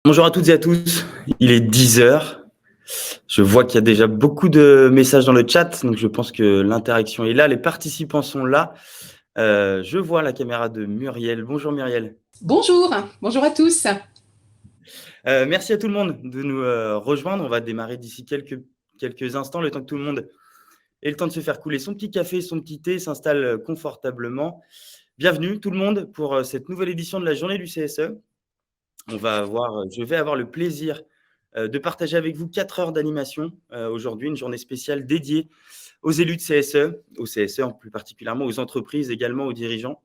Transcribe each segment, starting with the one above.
Bonjour à toutes et à tous, il est 10 heures. Je vois qu'il y a déjà beaucoup de messages dans le chat, donc je pense que l'interaction est là, les participants sont là. Je vois la caméra de Muriel. Bonjour Muriel. Bonjour, bonjour à tous. Merci à tout le monde de nous rejoindre. On va démarrer d'ici quelques instants, le temps que tout le monde ait le temps de se faire couler son petit café, son petit thé, s'installe confortablement. Bienvenue tout le monde pour cette nouvelle édition de la journée du CSE. Je vais avoir le plaisir de partager avec vous 4 heures d'animation aujourd'hui, une journée spéciale dédiée aux élus de CSE, aux CSE en plus particulièrement, aux entreprises, également aux dirigeants.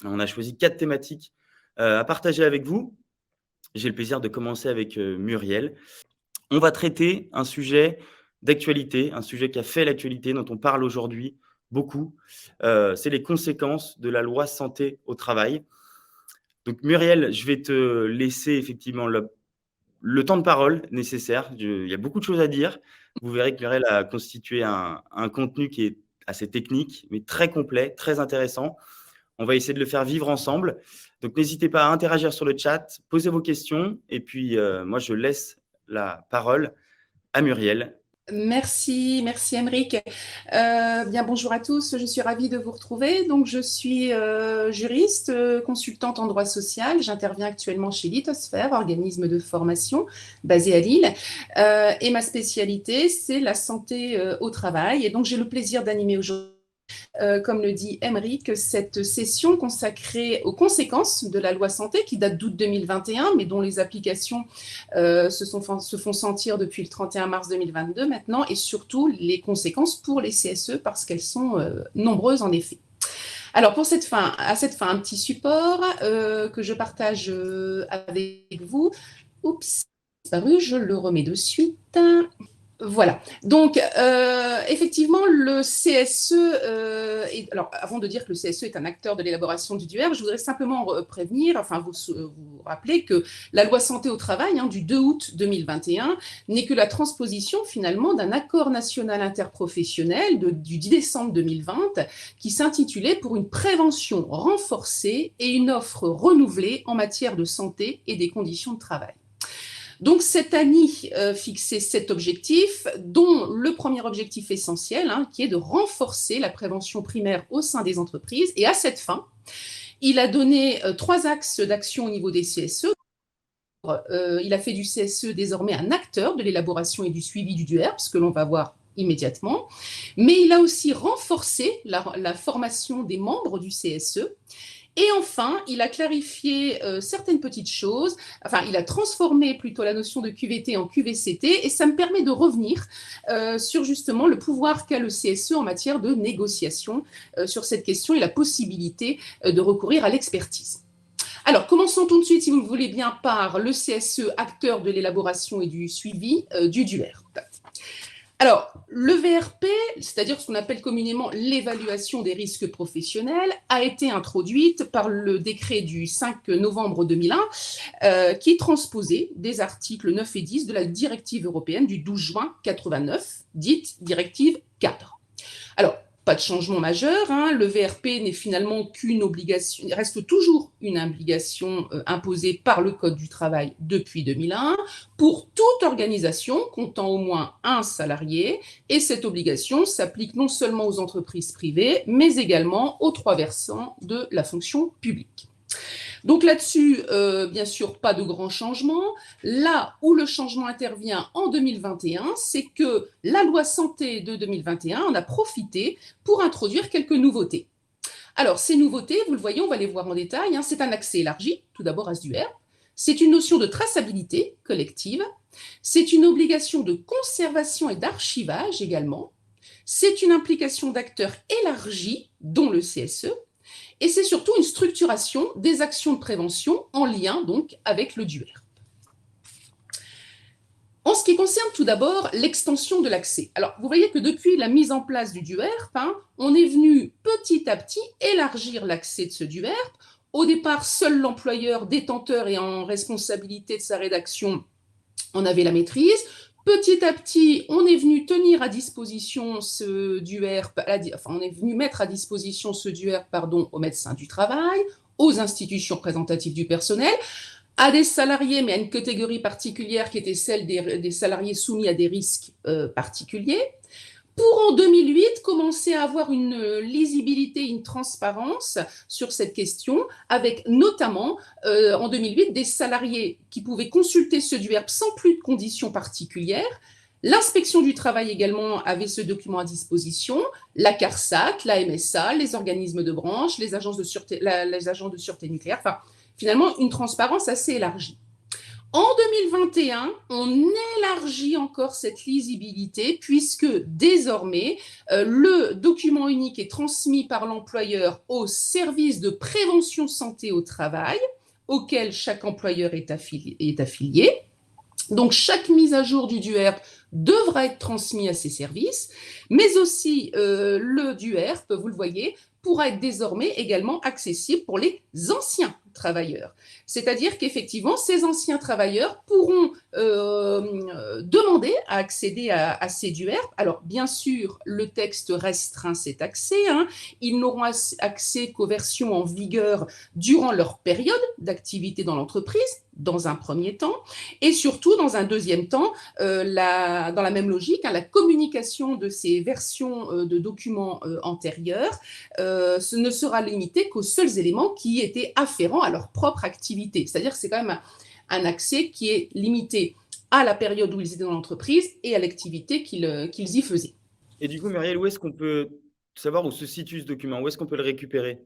On a choisi 4 thématiques à partager avec vous. J'ai le plaisir de commencer avec Muriel. On va traiter un sujet d'actualité, un sujet qui a fait l'actualité, dont on parle aujourd'hui beaucoup. C'est les conséquences de la loi santé au travail. Donc Muriel, je vais te laisser effectivement le temps de parole nécessaire. Il y a beaucoup de choses à dire. Vous verrez que Muriel a constitué un contenu qui est assez technique, mais très complet, très intéressant. On va essayer de le faire vivre ensemble. Donc, n'hésitez pas à interagir sur le chat, posez vos questions. Et puis, moi, je laisse la parole à Muriel. Merci Aymeric. Bien bonjour à tous, je suis ravie de vous retrouver. Donc je suis juriste, consultante en droit social. J'interviens actuellement chez Lithosphère, organisme de formation basé à Lille. Et ma spécialité, c'est la santé au travail. Et donc j'ai le plaisir d'animer aujourd'hui, comme le dit Aymeric, cette session consacrée aux conséquences de la loi santé qui date d'août 2021, mais dont les applications se font sentir depuis le 31 mars 2022 maintenant, et surtout les conséquences pour les CSE parce qu'elles sont nombreuses en effet. Alors à cette fin, un petit support que je partage avec vous. Oups, disparu, je le remets de suite. Voilà. Donc, effectivement, le CSE, alors avant de dire que le CSE est un acteur de l'élaboration du DUER, je voudrais simplement prévenir, enfin vous rappeler que la loi santé au travail du 2 août 2021 n'est que la transposition finalement d'un accord national interprofessionnel du 10 décembre 2020 qui s'intitulait pour une prévention renforcée et une offre renouvelée en matière de santé et des conditions de travail. Donc, cette ANI fixait 7 objectifs, dont le premier objectif essentiel, qui est de renforcer la prévention primaire au sein des entreprises. Et à cette fin, il a donné 3 axes d'action au niveau des CSE. Il a fait du CSE désormais un acteur de l'élaboration et du suivi du DUER, ce que l'on va voir immédiatement. Mais il a aussi renforcé la formation des membres du CSE. Et enfin, il a clarifié certaines petites choses, enfin, il a transformé plutôt la notion de QVT en QVCT, et ça me permet de revenir sur justement le pouvoir qu'a le CSE en matière de négociation sur cette question et la possibilité de recourir à l'expertise. Alors, commençons tout de suite, si vous le voulez bien, par le CSE, acteur de l'élaboration et du suivi du DUER. Alors, le VRP, c'est-à-dire ce qu'on appelle communément l'évaluation des risques professionnels, a été introduite par le décret du 5 novembre 2001 qui transposait des articles 9 et 10 de la directive européenne du 12 juin 89, dite directive cadre. Alors, pas de changement majeur, le VRP n'est finalement qu'une obligation, il reste toujours une obligation imposée par le Code du travail depuis 2001 pour toute organisation comptant au moins un salarié, et cette obligation s'applique non seulement aux entreprises privées, mais également aux 3 versants de la fonction publique. Donc là-dessus, bien sûr, pas de grands changements. Là où le changement intervient en 2021, c'est que la loi santé de 2021 en a profité pour introduire quelques nouveautés. Alors, ces nouveautés, vous le voyez, on va les voir en détail. C'est un accès élargi, tout d'abord à ce DUER. C'est une notion de traçabilité collective. C'est une obligation de conservation et d'archivage également. C'est une implication d'acteurs élargie, dont le CSE. Et c'est surtout une structuration des actions de prévention en lien donc avec le DUER. En ce qui concerne tout d'abord l'extension de l'accès. Alors, vous voyez que depuis la mise en place du DUER, on est venu petit à petit élargir l'accès de ce DUER. Au départ, seul l'employeur détenteur et en responsabilité de sa rédaction en avait la maîtrise. Petit à petit, on est venu tenir à disposition ce DUER, enfin, on est venu mettre à disposition ce DUER, aux médecins du travail, aux institutions représentatives du personnel, à des salariés, mais à une catégorie particulière qui était celle des salariés soumis à des risques particuliers, pour en 2008 commencer à avoir une lisibilité, une transparence sur cette question, avec notamment en 2008 des salariés qui pouvaient consulter ce DUERP sans plus de conditions particulières. L'inspection du travail également avait ce document à disposition, la CARSAT, la MSA, les organismes de branche, les agences de sûreté, les agents de sûreté nucléaire, enfin finalement une transparence assez élargie. En 2021, on élargit encore cette lisibilité puisque désormais, le document unique est transmis par l'employeur au service de prévention santé au travail, auquel chaque employeur est affilié. Donc, chaque mise à jour du DUERP devra être transmise à ces services, mais aussi le DUERP, vous le voyez, pourra être désormais également accessible pour les anciens travailleurs. C'est-à-dire qu'effectivement, ces anciens travailleurs pourront demander à accéder à ces DUERP. Alors, bien sûr, le texte restreint cet accès. Ils n'auront accès qu'aux versions en vigueur durant leur période d'activité dans l'entreprise, dans un premier temps, et surtout, dans un deuxième temps, dans la même logique, la communication de ces versions de documents antérieurs ce ne sera limité qu'aux seuls éléments qui étaient afférents à leur propre activité. C'est-à-dire que c'est quand même un accès qui est limité à la période où ils étaient dans l'entreprise et à l'activité qu'ils y faisaient. Et du coup, Muriel, où est-ce qu'on peut savoir où se situe ce document? Où est-ce qu'on peut le récupérer?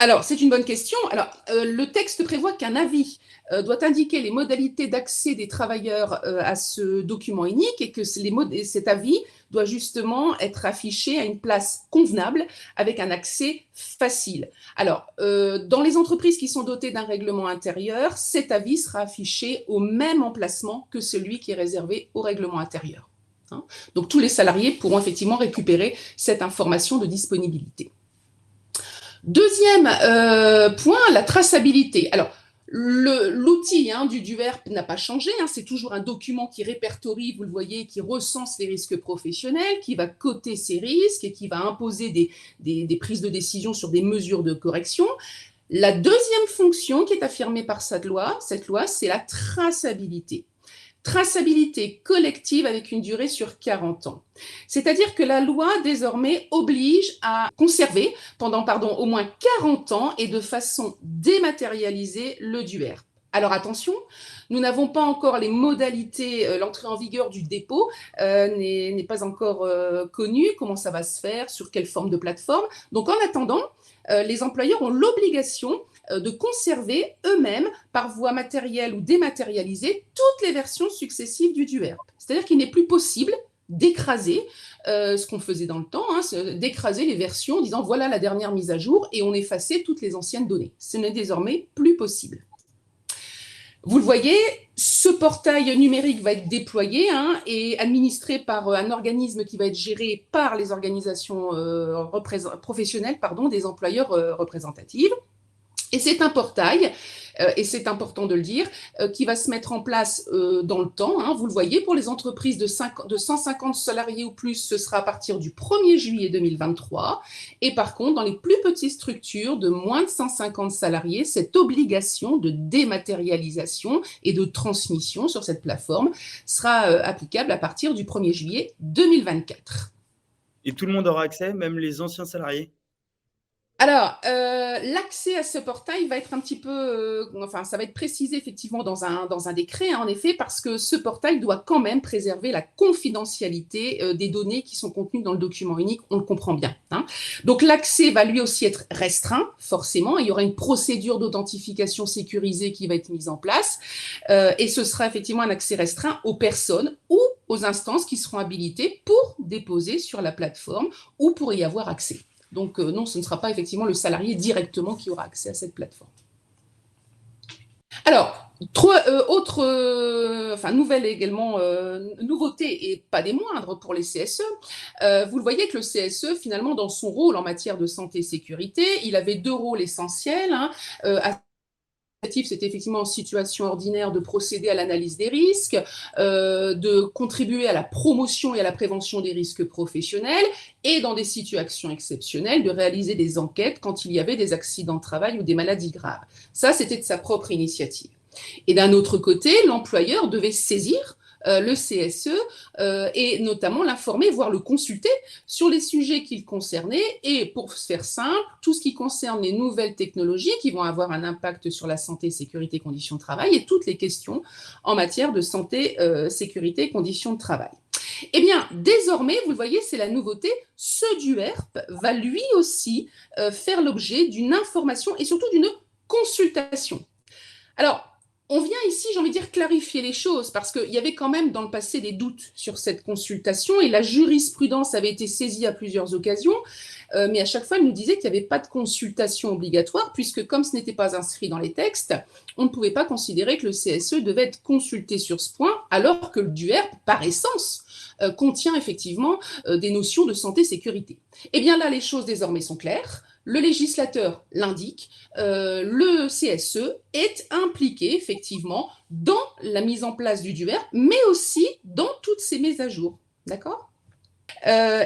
Alors, c'est une bonne question. Alors, le texte prévoit qu'un avis doit indiquer les modalités d'accès des travailleurs à ce document unique et que cet avis doit justement être affiché à une place convenable avec un accès facile. Alors, dans les entreprises qui sont dotées d'un règlement intérieur, cet avis sera affiché au même emplacement que celui qui est réservé au règlement intérieur. Donc, tous les salariés pourront effectivement récupérer cette information de disponibilité. Deuxième point, la traçabilité. Alors, l'outil du DUERP n'a pas changé, c'est toujours un document qui répertorie, vous le voyez, qui recense les risques professionnels, qui va coter ces risques et qui va imposer des prises de décision sur des mesures de correction. La deuxième fonction qui est affirmée par cette loi, c'est la traçabilité. Traçabilité collective avec une durée sur 40 ans. C'est-à-dire que la loi, désormais, oblige à conserver pendant au moins 40 ans et de façon dématérialisée le DUERP. Alors attention, nous n'avons pas encore les modalités, l'entrée en vigueur du dépôt n'est pas encore connue, comment ça va se faire, sur quelle forme de plateforme. Donc en attendant, les employeurs ont l'obligation de conserver eux-mêmes, par voie matérielle ou dématérialisée, toutes les versions successives du DUERP. C'est-à-dire qu'il n'est plus possible d'écraser ce qu'on faisait dans le temps, d'écraser les versions en disant voilà la dernière mise à jour et on effaçait toutes les anciennes données. Ce n'est désormais plus possible. Vous le voyez, ce portail numérique va être déployé et administré par un organisme qui va être géré par les organisations professionnelles des employeurs représentatives. Et c'est un portail, et c'est important de le dire, qui va se mettre en place dans le temps. Vous le voyez, pour les entreprises de 150 salariés ou plus, ce sera à partir du 1er juillet 2023. Et par contre, dans les plus petites structures de moins de 150 salariés, cette obligation de dématérialisation et de transmission sur cette plateforme sera applicable à partir du 1er juillet 2024. Et tout le monde aura accès, même les anciens salariés? Alors, l'accès à ce portail va être un petit peu, ça va être précisé effectivement dans un décret, en effet, parce que ce portail doit quand même préserver la confidentialité des données qui sont contenues dans le document unique, on le comprend bien. Donc, l'accès va lui aussi être restreint, forcément. Il y aura une procédure d'authentification sécurisée qui va être mise en place, et ce sera effectivement un accès restreint aux personnes ou aux instances qui seront habilitées pour déposer sur la plateforme ou pour y avoir accès. Donc non, ce ne sera pas effectivement le salarié directement qui aura accès à cette plateforme. Alors, nouvelle également, nouveauté et pas des moindres pour les CSE. Vous le voyez que le CSE, finalement, dans son rôle en matière de santé et sécurité, il avait deux rôles essentiels. C'était effectivement en situation ordinaire de procéder à l'analyse des risques, de contribuer à la promotion et à la prévention des risques professionnels, et dans des situations exceptionnelles, de réaliser des enquêtes quand il y avait des accidents de travail ou des maladies graves. Ça, c'était de sa propre initiative. Et d'un autre côté, l'employeur devait saisir le CSE et notamment l'informer, voire le consulter sur les sujets qu'il concernait. Et pour faire simple, tout ce qui concerne les nouvelles technologies qui vont avoir un impact sur la santé, sécurité, conditions de travail et toutes les questions en matière de santé, sécurité, conditions de travail. Eh bien, désormais, vous le voyez, c'est la nouveauté, ce DUERP va lui aussi faire l'objet d'une information et surtout d'une consultation. Alors, on vient ici, j'ai envie de dire, clarifier les choses, parce qu'il y avait quand même dans le passé des doutes sur cette consultation, et la jurisprudence avait été saisie à plusieurs occasions, mais à chaque fois, elle nous disait qu'il n'y avait pas de consultation obligatoire, puisque comme ce n'était pas inscrit dans les textes, on ne pouvait pas considérer que le CSE devait être consulté sur ce point, alors que le DUERP, par essence, contient effectivement des notions de santé-sécurité. Eh bien là, les choses désormais sont claires. Le législateur l'indique, le CSE est impliqué effectivement dans la mise en place du DUERP, mais aussi dans toutes ces mises à jour. D'accord ?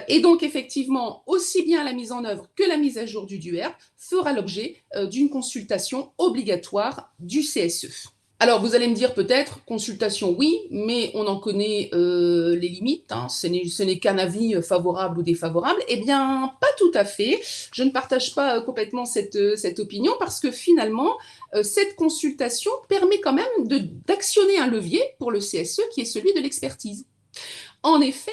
Et donc, effectivement, aussi bien la mise en œuvre que la mise à jour du DUERP fera l'objet d'une consultation obligatoire du CSE. Alors, vous allez me dire peut-être, consultation, oui, mais on en connaît les limites, hein, ce n'est qu'un avis favorable ou défavorable. Eh bien, pas tout à fait. Je ne partage pas complètement cette opinion parce que finalement, cette consultation permet quand même d'actionner un levier pour le CSE qui est celui de l'expertise. En effet,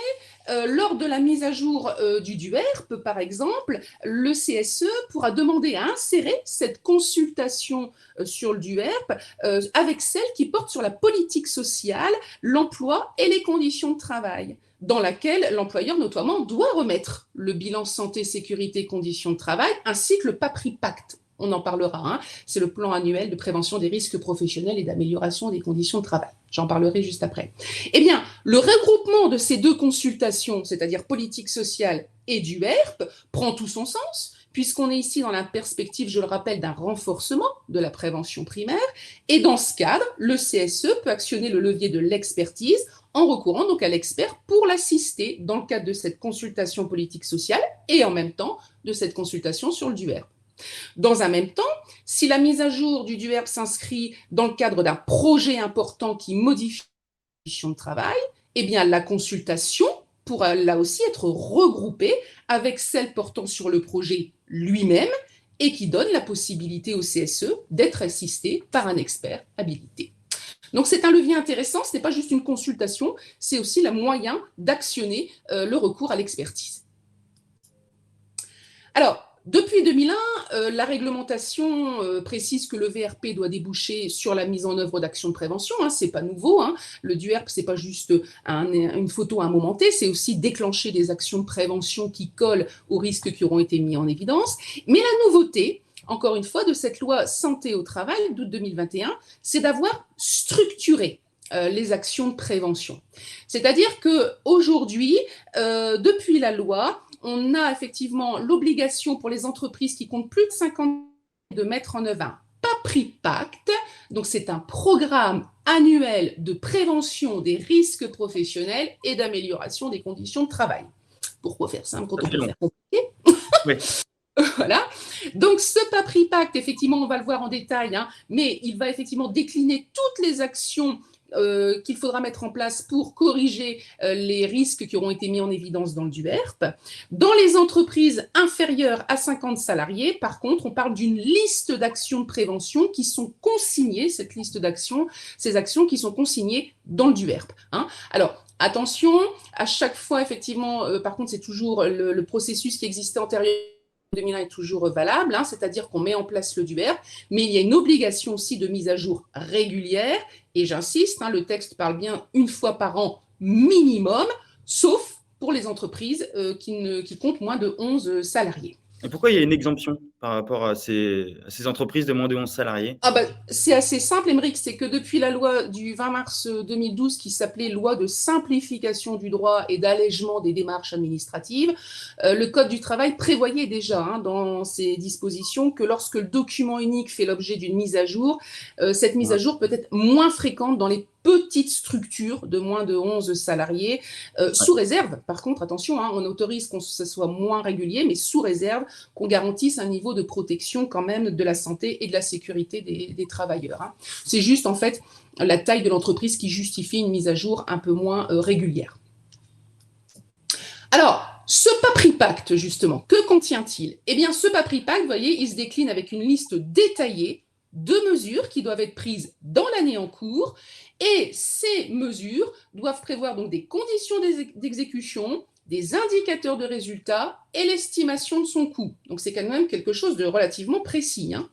lors de la mise à jour du DUERP, par exemple, le CSE pourra demander à insérer cette consultation sur le DUERP avec celle qui porte sur la politique sociale, l'emploi et les conditions de travail, dans laquelle l'employeur notamment doit remettre le bilan santé, sécurité, conditions de travail, ainsi que le PAPRI-Pacte. On en parlera, hein. C'est le plan annuel de prévention des risques professionnels et d'amélioration des conditions de travail. J'en parlerai juste après. Eh bien, le regroupement de ces deux consultations, c'est-à-dire politique sociale et DUERP, prend tout son sens, puisqu'on est ici dans la perspective, je le rappelle, d'un renforcement de la prévention primaire. Et dans ce cadre, le CSE peut actionner le levier de l'expertise en recourant donc à l'expert pour l'assister dans le cadre de cette consultation politique sociale et en même temps de cette consultation sur le DUERP. Dans un même temps, si la mise à jour du DUERP s'inscrit dans le cadre d'un projet important qui modifie les conditions de travail, eh bien la consultation pourra là aussi être regroupée avec celle portant sur le projet lui-même et qui donne la possibilité au CSE d'être assisté par un expert habilité. Donc c'est un levier intéressant, ce n'est pas juste une consultation, c'est aussi le moyen d'actionner le recours à l'expertise. Alors, depuis 2001, la réglementation précise que le VRP doit déboucher sur la mise en œuvre d'actions de prévention. Hein, ce n'est pas nouveau. Hein. Le DUERP, ce n'est pas juste une photo à un moment T, c'est aussi déclencher des actions de prévention qui collent aux risques qui auront été mis en évidence. Mais la nouveauté, encore une fois, de cette loi santé au travail d'août 2021, c'est d'avoir structuré les actions de prévention. C'est-à-dire qu'aujourd'hui, depuis la loi, on a effectivement l'obligation pour les entreprises qui comptent plus de 50 de mettre en œuvre un PAPRI-Pacte. Donc, c'est un programme annuel de prévention des risques professionnels et d'amélioration des conditions de travail. Pourquoi faire simple quand on peut faire compliqué ? Oui. Voilà. Donc, ce PAPRI-Pacte, effectivement, on va le voir en détail, hein, mais il va effectivement décliner toutes les actions qu'il faudra mettre en place pour corriger les risques qui auront été mis en évidence dans le DUERP. Dans les entreprises inférieures à 50 salariés, par contre, on parle d'une liste d'actions de prévention qui sont consignées, cette liste d'actions, ces actions qui sont consignées dans le DUERP. Hein. Alors, attention, à chaque fois, effectivement, par contre, c'est toujours le processus qui existait antérieurement 2001 est toujours valable, hein, c'est-à-dire qu'on met en place le DUERP, mais il y a une obligation aussi de mise à jour régulière, et j'insiste, hein, le texte parle bien une fois par an minimum, sauf pour les entreprises qui comptent moins de 11 salariés. Et pourquoi il y a une exemption par rapport à ces entreprises de moins de 11 salariés ? C'est assez simple, Émeric, c'est que depuis la loi du 20 mars 2012 qui s'appelait loi de simplification du droit et d'allègement des démarches administratives, le Code du travail prévoyait déjà dans ses dispositions que lorsque le document unique fait l'objet d'une mise à jour, cette mise à jour peut être moins fréquente dans les petites structures de moins de 11 salariés, sous réserve, par contre, attention, on autorise que ce soit moins régulier, mais sous réserve qu'on garantisse un niveau niveau de protection quand même de la santé et de la sécurité des travailleurs, hein. C'est juste en fait la taille de l'entreprise qui justifie une mise à jour un peu moins régulière. Alors, ce PAPRI Pacte, justement, que contient-il? Eh bien, ce PAPRI Pacte, vous voyez, il se décline avec une liste détaillée de mesures qui doivent être prises dans l'année en cours, et ces mesures doivent prévoir donc des conditions d'exécution, des indicateurs de résultats et l'estimation de son coût. Donc, c'est quand même quelque chose de relativement précis, hein.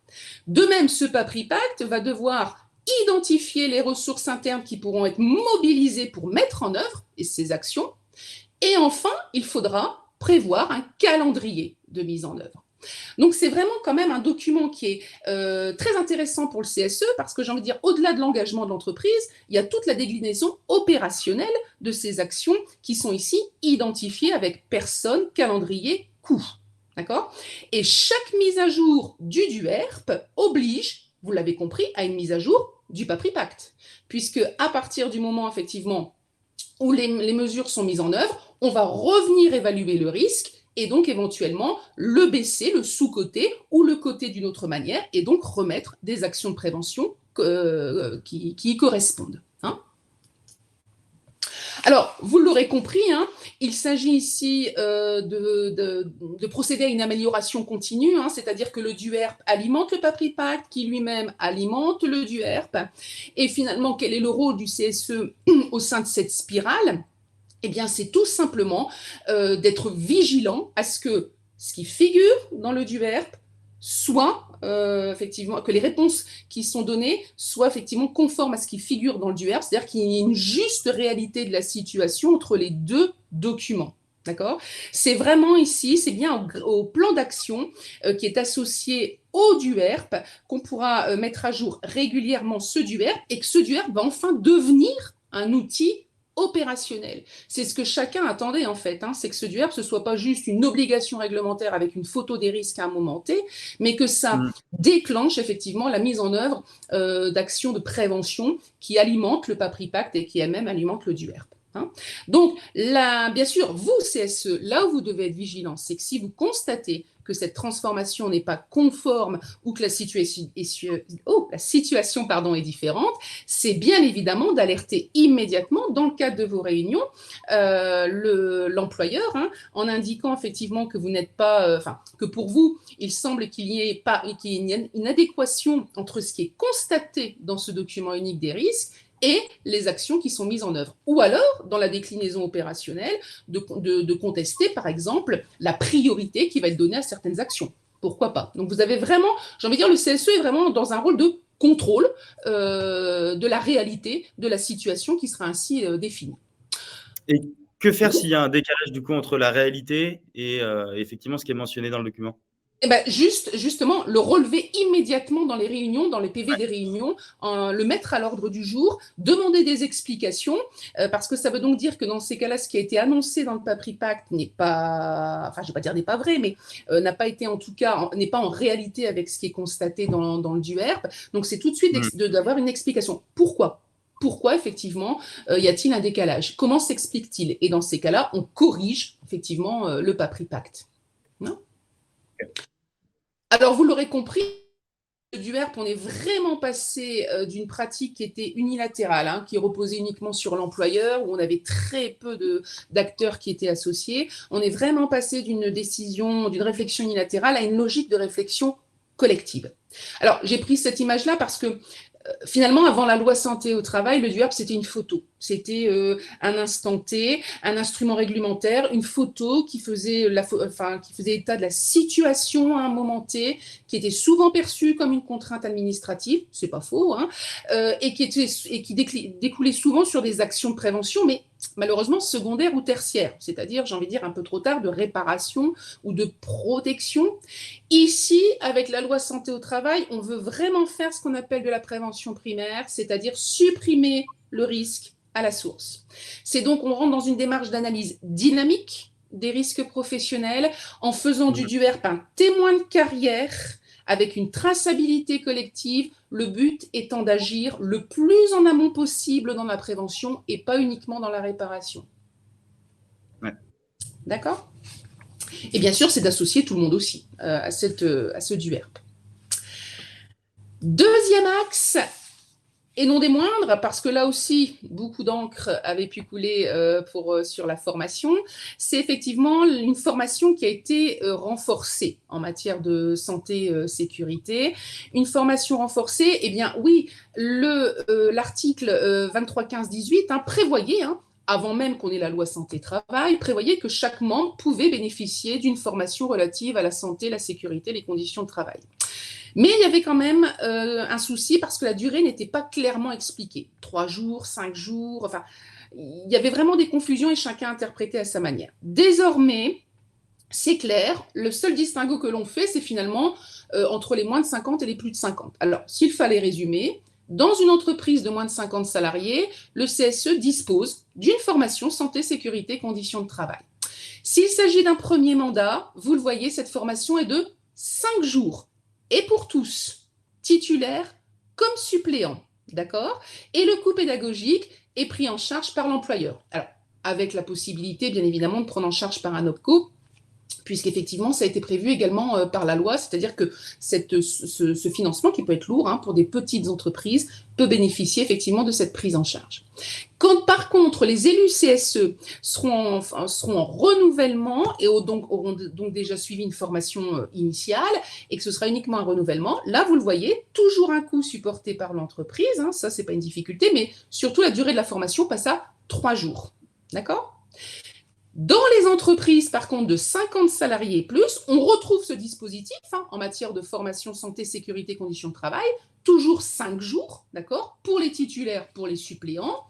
De même, ce PAPRI Pacte va devoir identifier les ressources internes qui pourront être mobilisées pour mettre en œuvre ces actions. Et enfin, il faudra prévoir un calendrier de mise en œuvre. Donc, c'est vraiment quand même un document qui est très intéressant pour le CSE parce que j'ai envie de dire, au-delà de l'engagement de l'entreprise, il y a toute la déclinaison opérationnelle de ces actions qui sont ici identifiées avec personne, calendrier, coût. D'accord? Et chaque mise à jour du DUERP oblige, vous l'avez compris, à une mise à jour du PAPRI Pacte. Puisque à partir du moment, effectivement, où les mesures sont mises en œuvre, on va revenir évaluer le risque et donc éventuellement le baisser, le sous-coter ou le coter d'une autre manière et donc remettre des actions de prévention qui y correspondent, hein. Alors, vous l'aurez compris, hein, il s'agit ici de procéder à une amélioration continue, hein, c'est-à-dire que le DUERP alimente le PAPRI Pacte, qui lui-même alimente le DUERP. Et finalement, quel est le rôle du CSE au sein de cette spirale? Eh bien, c'est tout simplement d'être vigilant à ce que ce qui figure dans le DUERP soit effectivement, que les réponses qui sont données soient effectivement conformes à ce qui figure dans le DUERP, c'est-à-dire qu'il y ait une juste réalité de la situation entre les deux documents. D'accord? C'est vraiment ici, c'est bien au plan d'action qui est associé au DUERP qu'on pourra mettre à jour régulièrement ce DUERP et que ce DUERP va enfin devenir un outil opérationnel. C'est ce que chacun attendait en fait, hein, c'est que ce DUERP, ce ne soit pas juste une obligation réglementaire avec une photo des risques à un moment T, mais que ça déclenche effectivement la mise en œuvre d'actions de prévention qui alimentent le PAPRI Pacte et qui elle-même alimente le DUERP. Hein. Donc, là, bien sûr, vous, CSE, là où vous devez être vigilant, c'est que si vous constatez que cette transformation n'est pas conforme ou que la situation est différente, c'est bien évidemment d'alerter immédiatement, dans le cadre de vos réunions, l'employeur, hein, en indiquant effectivement que vous n'êtes pas, que pour vous, il semble qu'il y ait une inadéquation entre ce qui est constaté dans ce document unique des risques et les actions qui sont mises en œuvre. Ou alors, dans la déclinaison opérationnelle, de contester, par exemple, la priorité qui va être donnée à certaines actions. Pourquoi pas? Donc, vous avez vraiment, j'ai envie de dire, le CSE est vraiment dans un rôle de contrôle de la réalité de la situation qui sera ainsi définie. Et que faire s'il y a un décalage, du coup, entre la réalité et effectivement ce qui est mentionné dans le document? Eh ben, justement, le relever immédiatement dans les réunions, dans les PV des réunions, le mettre à l'ordre du jour, demander des explications, parce que ça veut donc dire que dans ces cas-là, ce qui a été annoncé dans le PAPRI Pacte n'est pas, enfin, je ne vais pas dire n'est pas vrai, mais n'a pas été en tout cas, n'est pas en réalité avec ce qui est constaté dans le DUERP. Donc, c'est tout de suite d'avoir une explication. Pourquoi? Pourquoi, effectivement, y a-t-il un décalage? Comment s'explique-t-il? Et dans ces cas-là, on corrige, effectivement, le PAPRI Pacte. Non? Alors, vous l'aurez compris, le DUERP, on est vraiment passé d'une pratique qui était unilatérale, hein, qui reposait uniquement sur l'employeur, où on avait très peu d'acteurs qui étaient associés. On est vraiment passé d'une décision, d'une réflexion unilatérale à une logique de réflexion collective. Alors, j'ai pris cette image-là parce que finalement, avant la loi santé au travail, le DUERP, c'était une photo. C'était un instant T, un instrument réglementaire, une photo qui faisait état de la situation à un moment T, qui était souvent perçue comme une contrainte administrative, c'est pas faux, hein, et qui découlait souvent sur des actions de prévention, mais malheureusement secondaires ou tertiaires, c'est-à-dire, j'ai envie de dire un peu trop tard, de réparation ou de protection. Ici, avec la loi santé au travail, on veut vraiment faire ce qu'on appelle de la prévention primaire, c'est-à-dire supprimer le risque à la source. C'est donc, on rentre dans une démarche d'analyse dynamique des risques professionnels en faisant du DUERP un témoin de carrière avec une traçabilité collective, le but étant d'agir le plus en amont possible dans la prévention et pas uniquement dans la réparation. Ouais. D'accord ? Et bien sûr, c'est d'associer tout le monde aussi à ce DUERP. Deuxième axe, et non des moindres, parce que là aussi, beaucoup d'encre avait pu couler sur la formation, c'est effectivement une formation qui a été renforcée en matière de santé-sécurité. Une formation renforcée, eh bien oui, l'article 23.15.18 prévoyait, avant même qu'on ait la loi santé-travail, prévoyait que chaque membre pouvait bénéficier d'une formation relative à la santé, la sécurité, les conditions de travail. Mais il y avait quand même un souci parce que la durée n'était pas clairement expliquée. 3 jours, 5 jours, enfin, il y avait vraiment des confusions et chacun interprétait à sa manière. Désormais, c'est clair, le seul distinguo que l'on fait, c'est finalement entre les moins de 50 et les plus de 50. Alors, s'il fallait résumer, dans une entreprise de moins de 50 salariés, le CSE dispose d'une formation santé, sécurité, conditions de travail. S'il s'agit d'un premier mandat, vous le voyez, cette formation est de 5 jours. Et pour tous, titulaires comme suppléants, d'accord? Et le coût pédagogique est pris en charge par l'employeur. Alors, avec la possibilité, bien évidemment, de prendre en charge par un OPCO, puisqu'effectivement, ça a été prévu également par la loi, c'est-à-dire que ce financement, qui peut être lourd pour des petites entreprises, peut bénéficier effectivement de cette prise en charge. Quand, par contre, les élus CSE seront en renouvellement et auront donc déjà suivi une formation initiale et que ce sera uniquement un renouvellement, là, vous le voyez, toujours un coût supporté par l'entreprise, ça, c'est pas une difficulté, mais surtout, la durée de la formation passe à 3 jours. D'accord ? Dans les entreprises, par contre, de 50 salariés et plus, on retrouve ce dispositif en matière de formation santé, sécurité, conditions de travail, toujours 5 jours, d'accord, pour les titulaires, pour les suppléants.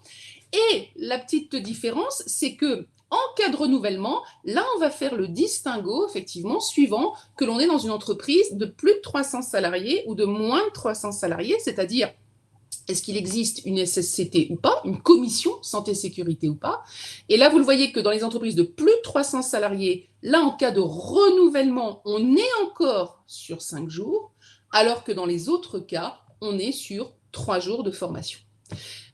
Et la petite différence, c'est que en cas de renouvellement, là, on va faire le distinguo, effectivement, suivant que l'on est dans une entreprise de plus de 300 salariés ou de moins de 300 salariés, c'est-à-dire est-ce qu'il existe une SSCT ou pas, une commission santé-sécurité ou pas. Et là, vous le voyez que dans les entreprises de plus de 300 salariés, là, en cas de renouvellement, on est encore sur 5 jours, alors que dans les autres cas, on est sur 3 jours de formation.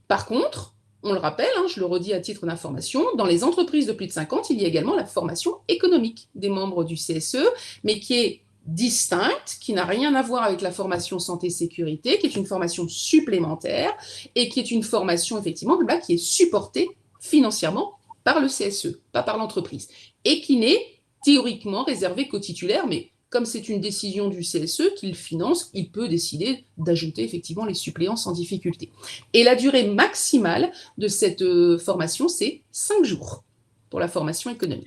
Par contre, on le rappelle, je le redis à titre d'information, dans les entreprises de plus de 50, il y a également la formation économique des membres du CSE, mais qui est distincte, qui n'a rien à voir avec la formation santé-sécurité, qui est une formation supplémentaire et qui est une formation, effectivement, qui est supportée financièrement par le CSE, pas par l'entreprise, et qui n'est théoriquement réservée qu'aux titulaires, mais comme c'est une décision du CSE qu'il finance, il peut décider d'ajouter effectivement les suppléants sans difficulté. Et la durée maximale de cette formation, c'est 5 jours pour la formation économique.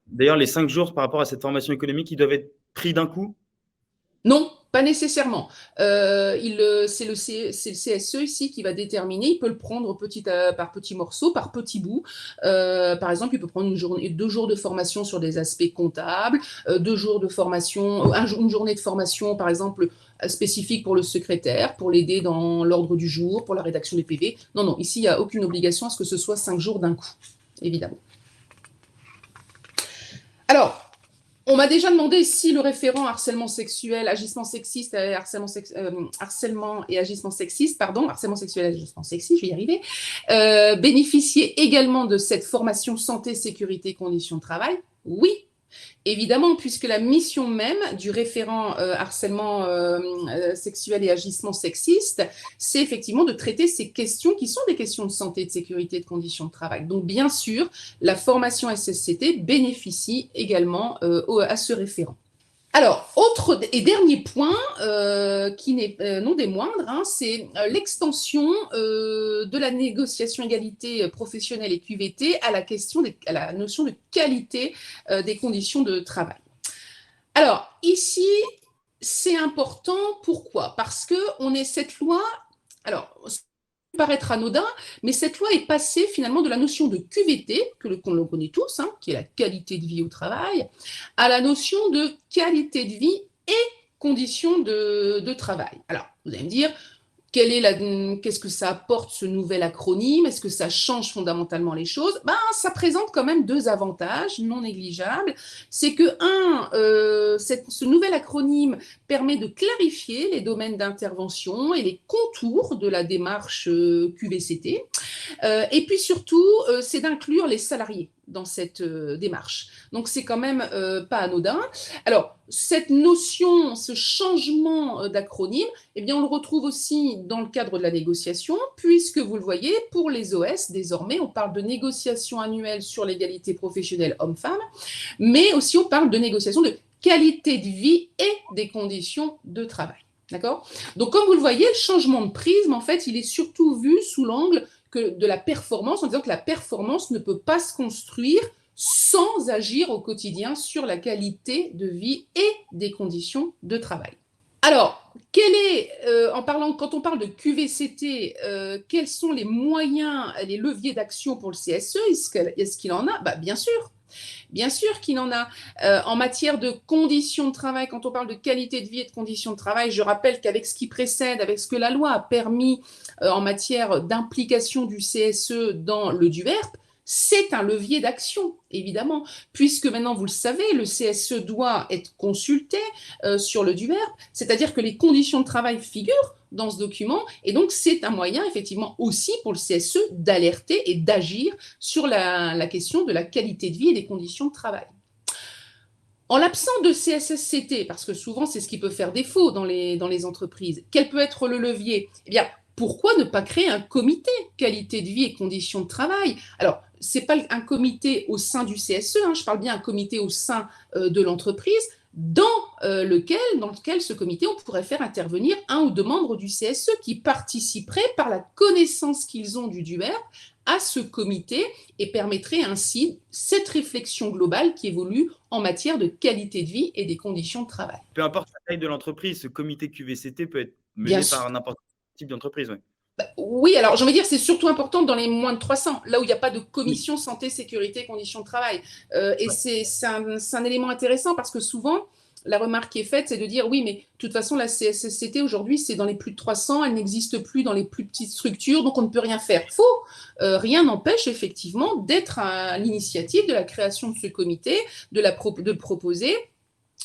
D'ailleurs, les 5 jours par rapport à cette formation économique, ils doivent être pris d'un coup? Non, pas nécessairement. C'est le CSE ici qui va déterminer. Il peut le prendre par petits morceaux, par petits bouts. Par exemple, il peut prendre 2 jours de formation sur des aspects comptables, 2 jours de formation, une journée de formation, par exemple, spécifique pour le secrétaire, pour l'aider dans l'ordre du jour, pour la rédaction des PV. Non, ici, il n'y a aucune obligation à ce que ce soit 5 jours d'un coup, évidemment. Alors, on m'a déjà demandé si le référent harcèlement sexuel, agissement sexiste, harcèlement et agissement sexiste, harcèlement sexuel et agissement sexiste, je vais y arriver, bénéficiait également de cette formation santé, sécurité, conditions de travail. Oui, évidemment, puisque la mission même du référent harcèlement sexuel et agissement sexiste, c'est effectivement de traiter ces questions qui sont des questions de santé, de sécurité, de conditions de travail. Donc, bien sûr, la formation SSCT bénéficie également à ce référent. Alors, autre et dernier point, qui n'est non des moindres, c'est l'extension de la négociation égalité professionnelle et QVT à la notion de qualité des conditions de travail. Alors, ici, c'est important. Pourquoi? Parce qu'on est cette loi... Alors, paraître anodin, mais cette loi est passée finalement de la notion de QVT, que l'on connaît tous, qui est la qualité de vie au travail, à la notion de qualité de vie et conditions de travail. Alors, vous allez me dire, qu'est-ce que ça apporte ce nouvel acronyme? Est-ce que ça change fondamentalement les choses? Ça présente quand même 2 avantages non négligeables. C'est que, ce nouvel acronyme permet de clarifier les domaines d'intervention et les contours de la démarche QVCT. Et puis surtout, c'est d'inclure les salariés dans cette démarche. Donc, c'est quand même pas anodin. Alors, cette notion, ce changement d'acronyme, eh bien, on le retrouve aussi dans le cadre de la négociation, puisque vous le voyez, pour les OS, désormais, on parle de négociation annuelle sur l'égalité professionnelle homme-femme, mais aussi on parle de négociation de qualité de vie et des conditions de travail. D'accord? Donc, comme vous le voyez, le changement de prisme, en fait, il est surtout vu sous l'angle de la performance, en disant que la performance ne peut pas se construire sans agir au quotidien sur la qualité de vie et des conditions de travail. Alors, quand on parle de QVCT, quels sont les moyens, les leviers d'action pour le CSE? Est-ce qu'il en a? Bien sûr. Bien sûr qu'il en a. En matière de conditions de travail, quand on parle de qualité de vie et de conditions de travail, je rappelle qu'avec ce qui précède, avec ce que la loi a permis en matière d'implication du CSE dans le DUERP, c'est un levier d'action, évidemment, puisque maintenant, vous le savez, le CSE doit être consulté sur le DUERP, c'est-à-dire que les conditions de travail figurent dans ce document, et donc c'est un moyen, effectivement, aussi pour le CSE d'alerter et d'agir sur la question de la qualité de vie et des conditions de travail. En l'absence de CSSCT, parce que souvent c'est ce qui peut faire défaut dans les entreprises, quel peut être le levier? Eh bien, pourquoi ne pas créer un comité qualité de vie et conditions de travail? Alors, ce n'est pas un comité au sein du CSE, je parle bien d'un comité au sein de l'entreprise, dans lequel ce comité, on pourrait faire intervenir un ou deux membres du CSE qui participeraient par la connaissance qu'ils ont du DUERP à ce comité et permettrait ainsi cette réflexion globale qui évolue en matière de qualité de vie et des conditions de travail. Peu importe la taille de l'entreprise, ce comité QVCT peut être mené par n'importe quel type d'entreprise. Ouais. Oui, alors j'ai envie de dire c'est surtout important dans les moins de 300, là où il n'y a pas de commission santé, sécurité, conditions de travail. Et c'est un élément intéressant parce que souvent, la remarque qui est faite, c'est de dire oui, mais de toute façon, la CSSCT aujourd'hui, c'est dans les plus de 300, elle n'existe plus dans les plus petites structures, donc on ne peut rien faire. Faux. Rien n'empêche effectivement d'être à l'initiative de la création de ce comité, de le proposer.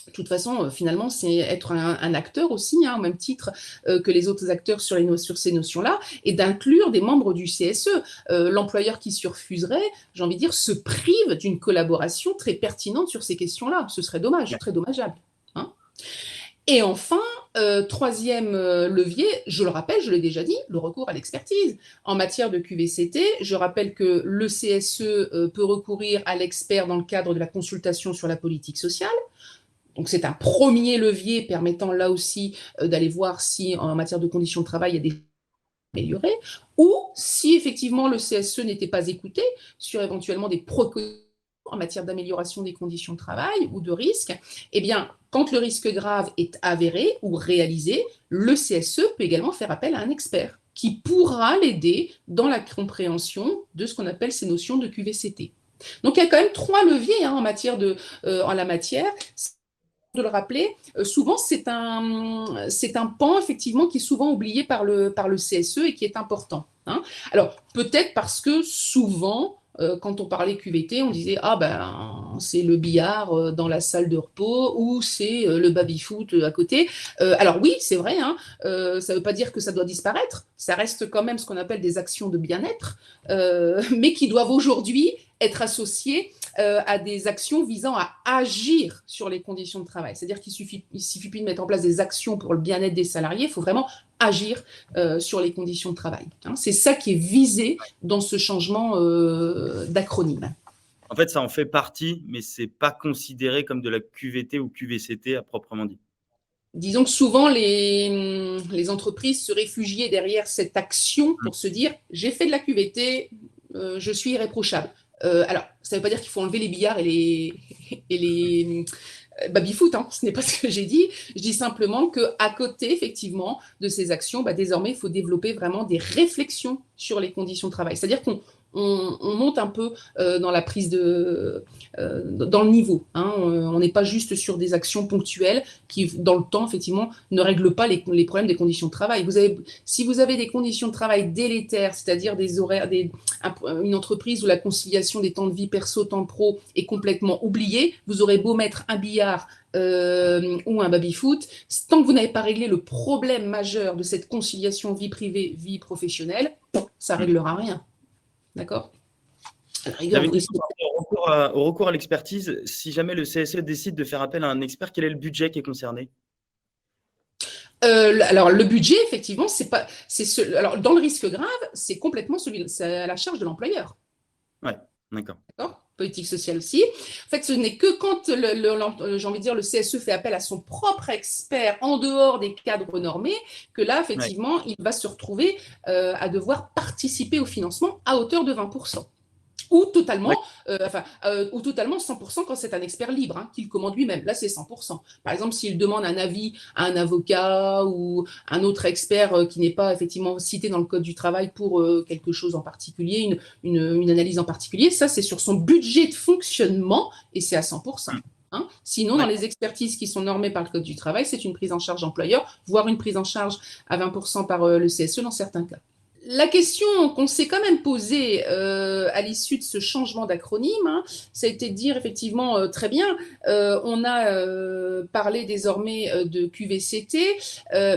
De toute façon, finalement, c'est être un acteur aussi, au même titre que les autres acteurs sur ces notions-là, et d'inclure des membres du CSE. L'employeur qui s'y refuserait, j'ai envie de dire, se prive d'une collaboration très pertinente sur ces questions-là. Ce serait dommage, très dommageable. Et enfin, troisième levier, je le rappelle, je l'ai déjà dit, le recours à l'expertise. En matière de QVCT, je rappelle que le CSE peut recourir à l'expert dans le cadre de la consultation sur la politique sociale. Donc, c'est un premier levier permettant là aussi d'aller voir si, en matière de conditions de travail, il y a des améliorés, ou si effectivement le CSE n'était pas écouté sur éventuellement des précautions en matière d'amélioration des conditions de travail ou de risque, eh bien, quand le risque grave est avéré ou réalisé, le CSE peut également faire appel à un expert qui pourra l'aider dans la compréhension de ce qu'on appelle ces notions de QVCT. Donc, il y a quand même trois leviers en la matière. De le rappeler, souvent c'est un pan effectivement qui est souvent oublié par le CSE et qui est important. Alors peut-être parce que souvent, quand on parlait QVT, on disait c'est le billard dans la salle de repos ou c'est le baby-foot à côté. Alors oui, c'est vrai, ça ne veut pas dire que ça doit disparaître, ça reste quand même ce qu'on appelle des actions de bien-être, mais qui doivent aujourd'hui être associées à des actions visant à agir sur les conditions de travail. C'est-à-dire qu'il ne suffit plus de mettre en place des actions pour le bien-être des salariés, il faut vraiment agir sur les conditions de travail. C'est ça qui est visé dans ce changement d'acronyme. En fait, ça en fait partie, mais ce n'est pas considéré comme de la QVT ou QVCT à proprement dit. Disons que souvent, les entreprises se réfugiaient derrière cette action pour se dire « j'ai fait de la QVT, je suis irréprochable ». Alors, ça ne veut pas dire qu'il faut enlever les billards et les baby-foot, ce n'est pas ce que j'ai dit. Je dis simplement qu'à côté, effectivement, de ces actions, désormais, il faut développer vraiment des réflexions sur les conditions de travail. C'est-à-dire qu'on monte un peu dans la prise dans le niveau. On n'est pas juste sur des actions ponctuelles qui, dans le temps, effectivement, ne règlent pas les problèmes des conditions de travail. Si vous avez des conditions de travail délétères, c'est-à-dire des horaires, une entreprise où la conciliation des temps de vie perso, temps pro est complètement oubliée, vous aurez beau mettre un billard ou un baby-foot, tant que vous n'avez pas réglé le problème majeur de cette conciliation vie privée, vie professionnelle, ça ne réglera rien. D'accord? À la rigueur, J'avais une vous question risquez. par rapport au recours à l'expertise. Si jamais le CSE décide de faire appel à un expert, quel est le budget qui est concerné? Alors, le budget, effectivement, c'est pas, alors, dans le risque grave, c'est complètement c'est à la charge de l'employeur. Ouais, d'accord. D'accord? Politique sociale aussi. En fait, ce n'est que quand j'ai envie de dire, le CSE fait appel à son propre expert en dehors des cadres normés que là, Ouais, effectivement, il va se retrouver à devoir participer au financement à hauteur de 20%. d'accord. Ou totalement 100% quand c'est un expert libre, hein, qu'il commande lui-même. Là, c'est 100%. Par exemple, s'il demande un avis à un avocat ou un autre expert qui n'est pas effectivement cité dans le Code du travail pour quelque chose en particulier, une analyse en particulier, ça, c'est sur son budget de fonctionnement et c'est à 100%. Hein. Sinon, dans D'accord. les expertises qui sont normées par le Code du travail, c'est une prise en charge employeur, voire une prise en charge à 20% par le CSE dans certains cas. La question qu'on s'est quand même posée à l'issue de ce changement d'acronyme, hein, ça a été de dire effectivement très bien, on a parlé désormais de QVCT,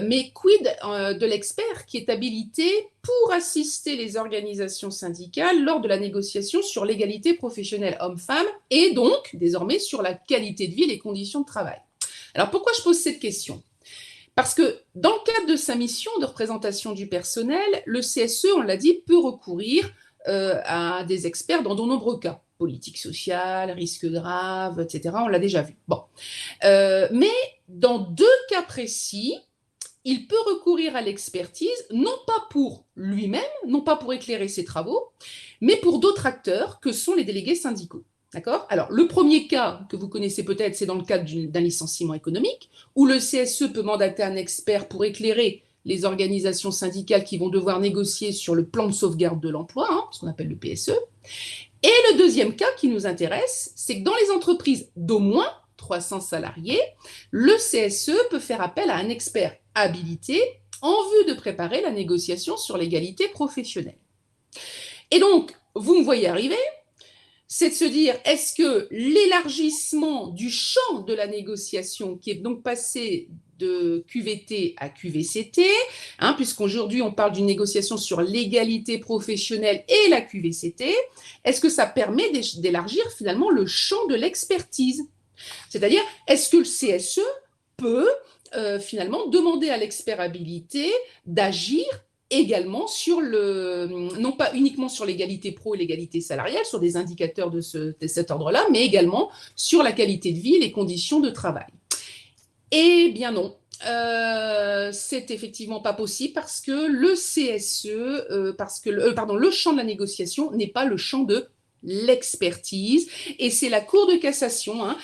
mais quid de l'expert qui est habilité pour assister les organisations syndicales lors de la négociation sur l'égalité professionnelle homme-femme et donc désormais sur la qualité de vie et les conditions de travail. Alors pourquoi je pose cette question ? Parce que dans le cadre de sa mission de représentation du personnel, le CSE, on l'a dit, peut recourir à des experts dans de nombreux cas. Politique sociale, risque grave, etc. On l'a déjà vu. Bon. Mais dans deux cas précis, il peut recourir à l'expertise, non pas pour lui-même, non pas pour éclairer ses travaux, mais pour d'autres acteurs que sont les délégués syndicaux. D'accord ? Alors, le premier cas que vous connaissez peut-être, c'est dans le cadre d'un licenciement économique, où le CSE peut mandater un expert pour éclairer les organisations syndicales qui vont devoir négocier sur le plan de sauvegarde de l'emploi, hein, ce qu'on appelle le PSE. Et le deuxième cas qui nous intéresse, c'est que dans les entreprises d'au moins 300 salariés, le CSE peut faire appel à un expert habilité en vue de préparer la négociation sur l'égalité professionnelle. Et donc, vous me voyez arriver, c'est de se dire, est-ce que l'élargissement du champ de la négociation, qui est donc passé de QVT à QVCT, hein, puisqu'aujourd'hui on parle d'une négociation sur l'égalité professionnelle et la QVCT, est-ce que ça permet d'élargir finalement le champ de l'expertise ? C'est-à-dire, est-ce que le CSE peut finalement demander à l'expert habilité d'agir également sur non pas uniquement sur l'égalité pro et l'égalité salariale, sur des indicateurs de cet ordre-là, mais également sur la qualité de vie et les conditions de travail. Eh bien non, c'est effectivement pas possible parce que le CSE, le champ de la négociation n'est pas le champ de l'expertise et c'est la Cour de cassation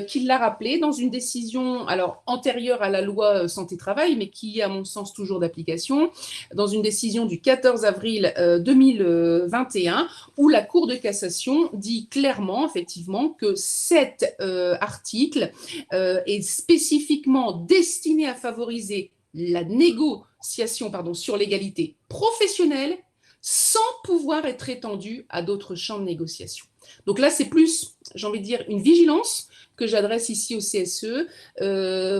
qui l'a rappelé dans une décision alors antérieure à la loi santé-travail mais qui est à mon sens toujours d'application dans une décision du 14 avril 2021 où la Cour de cassation dit clairement effectivement que cet article est spécifiquement destiné à favoriser la négociation sur l'égalité professionnelle sans pouvoir être étendu à d'autres champs de négociation. Donc là, c'est plus, j'ai envie de dire, une vigilance que j'adresse ici au CSE.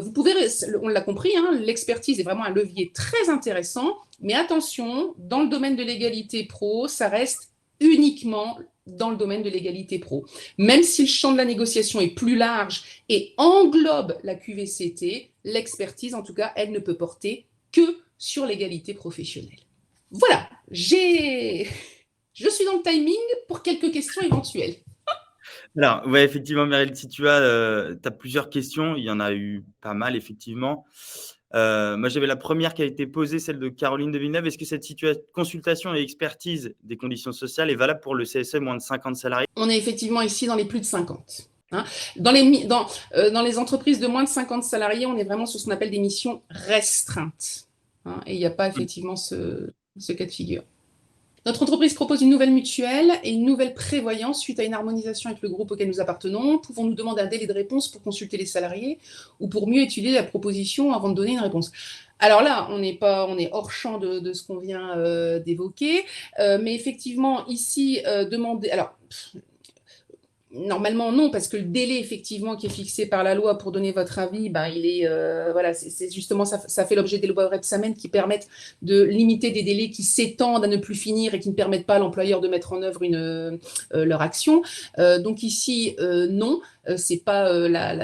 Vous pouvez, on l'a compris, hein, l'expertise est vraiment un levier très intéressant, mais attention, dans le domaine de l'égalité pro, ça reste uniquement dans le domaine de l'égalité pro. Même si le champ de la négociation est plus large et englobe la QVCT, l'expertise, en tout cas, elle ne peut porter que sur l'égalité professionnelle. Voilà, je suis dans le timing pour quelques questions éventuelles. Alors, ouais, effectivement, Meryl, si tu as plusieurs questions, il y en a eu pas mal, effectivement. Moi, j'avais la première qui a été posée, celle de Caroline de Villeneuve. Est-ce que cette consultation et expertise des conditions sociales est valable pour le CSE moins de 50 salariés? On est effectivement ici dans les plus de 50. Hein. Dans les entreprises de moins de 50 salariés, on est vraiment sur ce qu'on appelle des missions restreintes. Hein, et il n'y a pas effectivement ce cas de figure. Notre entreprise propose une nouvelle mutuelle et une nouvelle prévoyance suite à une harmonisation avec le groupe auquel nous appartenons. Pouvons-nous demander un délai de réponse pour consulter les salariés ou pour mieux étudier la proposition avant de donner une réponse? Alors là, on est hors champ de ce qu'on vient d'évoquer, mais effectivement, ici, demander... Alors, Normalement, non, parce que le délai effectivement qui est fixé par la loi pour donner votre avis, ben, il est voilà, c'est justement ça fait l'objet des lois Rebsamen qui permettent de limiter des délais qui s'étendent à ne plus finir et qui ne permettent pas à l'employeur de mettre en œuvre leur action. Donc ici, non, c'est pas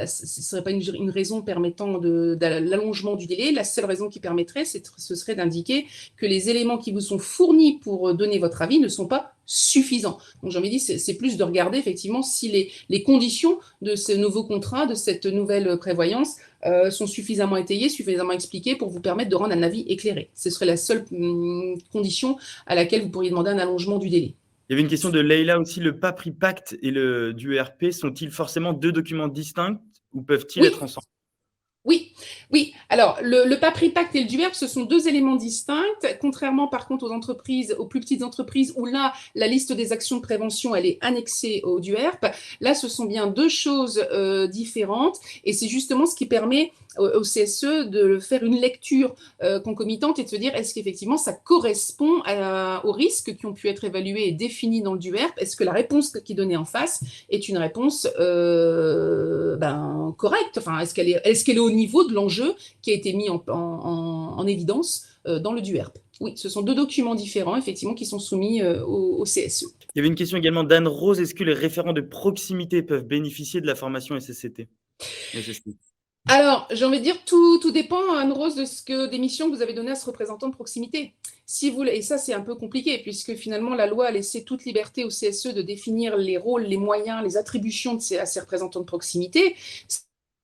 ce serait pas une raison permettant de l'allongement du délai. La seule raison qui permettrait, ce serait d'indiquer que les éléments qui vous sont fournis pour donner votre avis ne sont pas suffisants. Donc j'ai envie de dire, c'est plus de regarder effectivement si les conditions de ce nouveau contrat, de cette nouvelle prévoyance, sont suffisamment étayées, suffisamment expliquées pour vous permettre de rendre un avis éclairé. Ce serait la seule condition à laquelle vous pourriez demander un allongement du délai. Il y avait une question de Leïla aussi. Le PAPRI Pacte et le du ERP sont-ils forcément deux documents distincts ou peuvent-ils être ensemble? Oui, oui. Alors, le PAPRI Pacte et le DUERP, ce sont deux éléments distincts, contrairement par contre aux entreprises, aux plus petites entreprises, où là, la liste des actions de prévention, elle est annexée au DUERP. Là, ce sont bien deux choses différentes, et c'est justement ce qui permet au CSE de faire une lecture concomitante et de se dire est-ce qu'effectivement ça correspond aux risques qui ont pu être évalués et définis dans le DUERP. Est-ce que la réponse qui est donnée en face est une réponse correcte, enfin, est-ce qu'elle est au niveau de l'enjeu qui a été mis en évidence dans le DUERP. Oui, ce sont deux documents différents, effectivement, qui sont soumis au CSE. Il y avait une question également d'Anne Rose. Est-ce que les référents de proximité peuvent bénéficier de la formation SSCT? Alors, j'ai envie de dire, tout dépend, Anne-Rose, des missions que vous avez données à ce représentant de proximité. Si vous, et ça, c'est un peu compliqué, puisque finalement, la loi a laissé toute liberté au CSE de définir les rôles, les moyens, les attributions à ces représentants de proximité. Si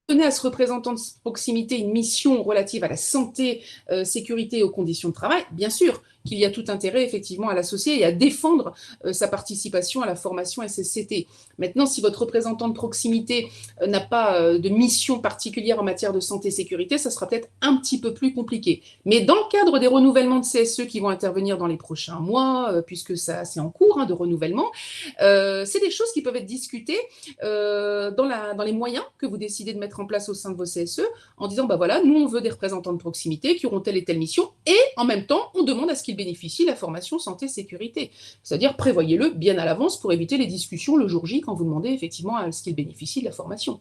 vous donnez à ce représentant de proximité une mission relative à la santé, sécurité et aux conditions de travail, bien sûr qu'il y a tout intérêt effectivement à l'associer et à défendre sa participation à la formation SSCT. Maintenant, si votre représentant de proximité n'a pas de mission particulière en matière de santé et sécurité, ça sera peut-être un petit peu plus compliqué. Mais dans le cadre des renouvellements de CSE qui vont intervenir dans les prochains mois, puisque ça c'est en cours de renouvellement, c'est des choses qui peuvent être discutées dans les moyens que vous décidez de mettre en place au sein de vos CSE, en disant, bah voilà, nous on veut des représentants de proximité qui auront telle et telle mission, et en même temps, on demande à ce qu'ils bénéficient de la formation santé-sécurité. C'est-à-dire, prévoyez-le bien à l'avance pour éviter les discussions le jour J quand vous demandez effectivement à ce qu'ils bénéficient de la formation.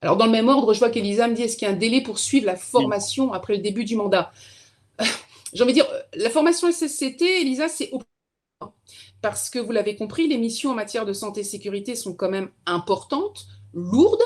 Alors, dans le même ordre, je vois qu'Elisa me dit, est-ce qu'il y a un délai pour suivre la formation après le début du mandat? J'ai envie de dire, la formation SSCT, Elisa, c'est au parce que vous l'avez compris, les missions en matière de santé et sécurité sont quand même importantes, lourdes.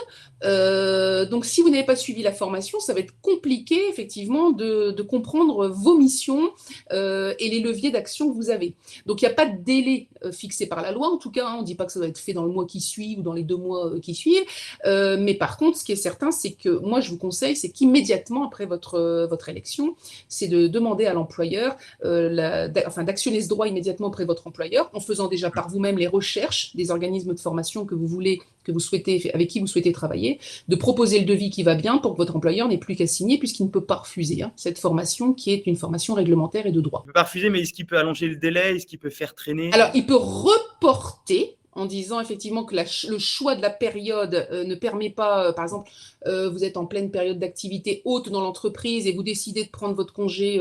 Donc, si vous n'avez pas suivi la formation, ça va être compliqué, effectivement, de comprendre vos missions et les leviers d'action que vous avez. Donc, il n'y a pas de délai fixé par la loi, en tout cas. On ne dit pas que ça va être fait dans le mois qui suit ou dans les 2 mois qui suivent. Mais par contre, ce qui est certain, c'est que moi, je vous conseille, c'est qu'immédiatement après votre élection, c'est de demander à l'employeur, d'actionner ce droit immédiatement auprès de votre employeur, en faisant déjà par vous-même les recherches des organismes de formation avec qui vous souhaitez travailler, de proposer le devis qui va bien pour que votre employeur n'ait plus qu'à signer puisqu'il ne peut pas refuser cette formation qui est une formation réglementaire et de droit. Il ne peut pas refuser, mais est-ce qu'il peut allonger le délai? Est-ce qu'il peut faire traîner? Alors, il peut reporter en disant effectivement que le choix de la période ne permet pas, par exemple, vous êtes en pleine période d'activité haute dans l'entreprise et vous décidez de prendre votre congé